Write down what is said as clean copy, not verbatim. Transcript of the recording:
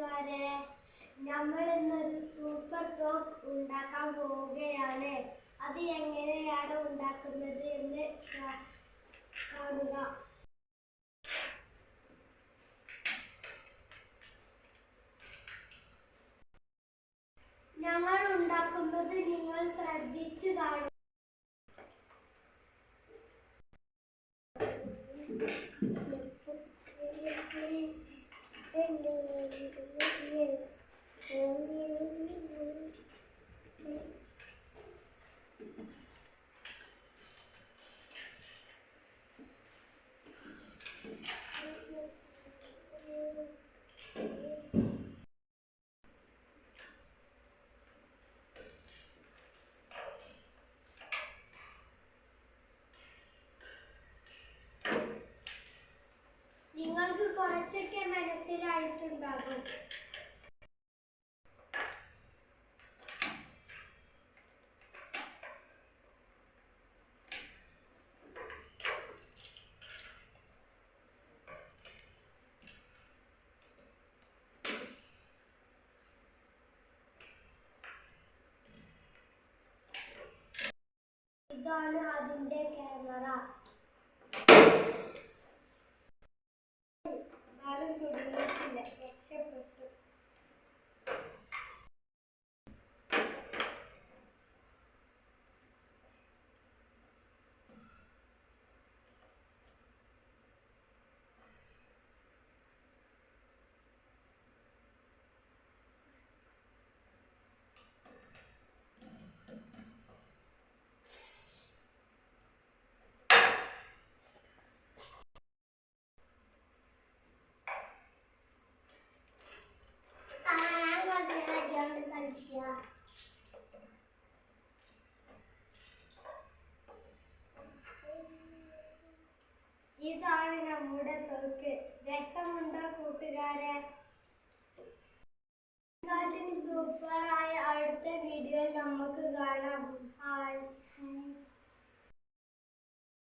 കൂട്ടുകാരെ, നമ്മൾ ഇന്നൊരു സൂപ്പർ തോക്ക് ഉണ്ടാക്കാൻ പോവുകയാണ്. അത് എങ്ങനെയാണ് ഉണ്ടാക്കുന്നത് എന്ന് കാണുക. ഞങ്ങൾ ഉണ്ടാക്കുന്നത് നിങ്ങൾ ശ്രദ്ധിച്ചു കാണുക. നിങ്ങൾക്ക് കുറച്ചൊക്കെ മനസ്സിലായിട്ടുണ്ടാകും. ഇതാണ് അതിന്റെ ക്യാമറ. ആരും കുടുങ്ങിയിട്ടില്ല, രക്ഷപ്പെട്ടു. ഇതാണ് നമ്മുടെ തോക്ക്. രസമുണ്ടോ കൂട്ടുകാരെ? സൂപ്പറായ അടുത്ത വീഡിയോയിൽ നമുക്ക് കാണാം. ഹായ്.